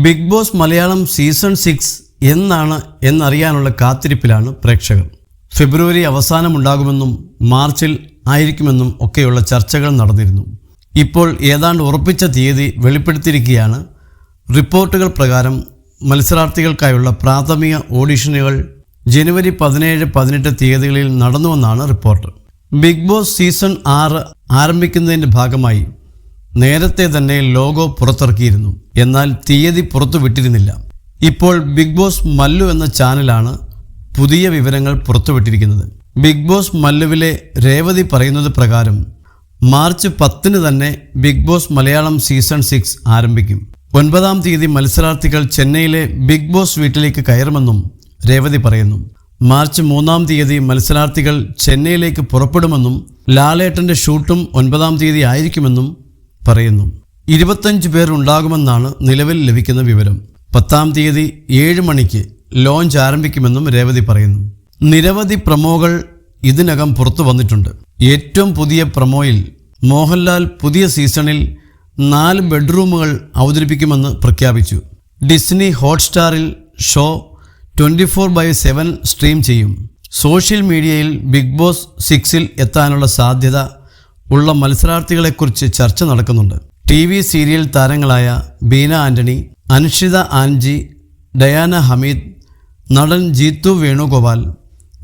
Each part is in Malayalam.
ബിഗ് ബോസ് മലയാളം സീസൺ 6 എന്നാണ് എന്നറിയാനുള്ള കാത്തിരിപ്പിലാണ് പ്രേക്ഷകർ. ഫെബ്രുവരി അവസാനമുണ്ടാകുമെന്നും മാർച്ചിൽ ആയിരിക്കുമെന്നും ഒക്കെയുള്ള ചർച്ചകൾ നടന്നിരുന്നു. ഇപ്പോൾ ഏതാണ്ട് ഉറപ്പിച്ച തീയതി വെളിപ്പെടുത്തിയിരിക്കുകയാണ്. റിപ്പോർട്ടുകൾ പ്രകാരം മത്സരാർത്ഥികൾക്കായുള്ള പ്രാഥമിക ഓഡിഷനുകൾ ജനുവരി 17-18 തീയതികളിൽ നടന്നുവെന്നാണ് റിപ്പോർട്ട്. ബിഗ് ബോസ് സീസൺ 6 ആരംഭിക്കുന്നതിൻ്റെ ഭാഗമായി നേരത്തെ തന്നെ ലോഗോ പുറത്തിറക്കിയിരുന്നു. എന്നാൽ തീയതി പുറത്തുവിട്ടിരുന്നില്ല. ഇപ്പോൾ ബിഗ് ബോസ് മല്ലു എന്ന ചാനലാണ് പുതിയ വിവരങ്ങൾ പുറത്തുവിട്ടിരിക്കുന്നത്. ബിഗ് ബോസ് മല്ലുവിലെ രേവതി പറയുന്നത് പ്രകാരം മാർച്ച് 10 തന്നെ ബിഗ് ബോസ് മലയാളം സീസൺ 6 ആരംഭിക്കും. 9-ാം തീയതി മത്സരാർത്ഥികൾ ചെന്നൈയിലെ ബിഗ് ബോസ് വീട്ടിലേക്ക് കയറുമെന്നും രേവതി പറയുന്നു. മാർച്ച് 3-ാം തീയതി മത്സരാർത്ഥികൾ ചെന്നൈയിലേക്ക് പുറപ്പെടുമെന്നും ലാലേട്ടൻ്റെ ഷൂട്ടും 9-ാം തീയതി ആയിരിക്കുമെന്നും പറയുന്നു. 25 പേർ ഉണ്ടാകുമെന്നാണ് നിലവിൽ ലഭിക്കുന്ന വിവരം. 10-ാം തീയതി 7 മണിക്ക് ലോഞ്ച് ആരംഭിക്കുമെന്നും രേവതി പറയുന്നു. നിരവധി പ്രൊമോകൾ ഇതിനകം പുറത്തു വന്നിട്ടുണ്ട്. ഏറ്റവും പുതിയ പ്രൊമോയിൽ മോഹൻലാൽ പുതിയ സീസണിൽ 4 ബെഡ്റൂമുകൾ അവതരിപ്പിക്കുമെന്ന് പ്രഖ്യാപിച്ചു. ഡിസ്നി ഹോട്ട്സ്റ്റാറിൽ ഷോ 24/7 സ്ട്രീം ചെയ്യും. സോഷ്യൽ മീഡിയയിൽ ബിഗ് ബോസ് 6-ൽ എത്താനുള്ള സാധ്യത ഉള്ള മത്സരാർത്ഥികളെക്കുറിച്ച് ചർച്ച നടക്കുന്നുണ്ട്. TV സീരിയൽ താരങ്ങളായ ബീന ആൻ്റണി, അനുഷിത ആൻജി, ഡയാന ഹമീദ്, നടൻ ജീത്തു വേണുഗോപാൽ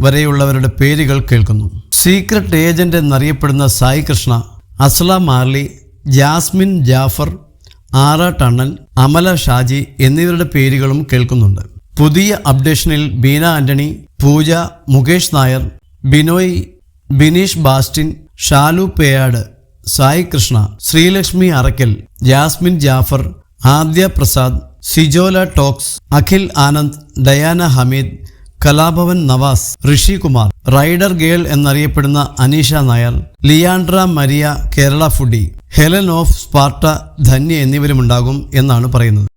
വരെയുള്ളവരുടെ പേരുകൾ കേൾക്കുന്നു. സീക്രട്ട് ഏജന്റ് എന്നറിയപ്പെടുന്ന സായി കൃഷ്ണ, അസ്ല മാർലി, ജാസ്മിൻ ജാഫർ, ആറാട്ടണ്ണൻ, അമല ഷാജി എന്നിവരുടെ പേരുകളും കേൾക്കുന്നുണ്ട്. പുതിയ അപ്ഡേഷനിൽ ബീന ആൻ്റണി, പൂജ, മുകേഷ് നായർ, ബിനോയ്, ബിനീഷ് ബാസ്റ്റിൻ, ഷാലു പേയാട്, സായി കൃഷ്ണ, ശ്രീലക്ഷ്മി അറക്കൽ, ജാസ്മിൻ ജാഫർ, ആദ്യ Prasad, Sijola talks, Akhil Anand, Diana Hameed, Kalabhavan Navas, Rishi Kumar, rider girl എന്നറിയപ്പെടുന്ന Aneesha Nair, Leandra Maria, Kerala foodie, Helen of Sparta, Dhanya എന്നിവരുമുണ്ടാകും എന്നാണ് പറയുന്നത്.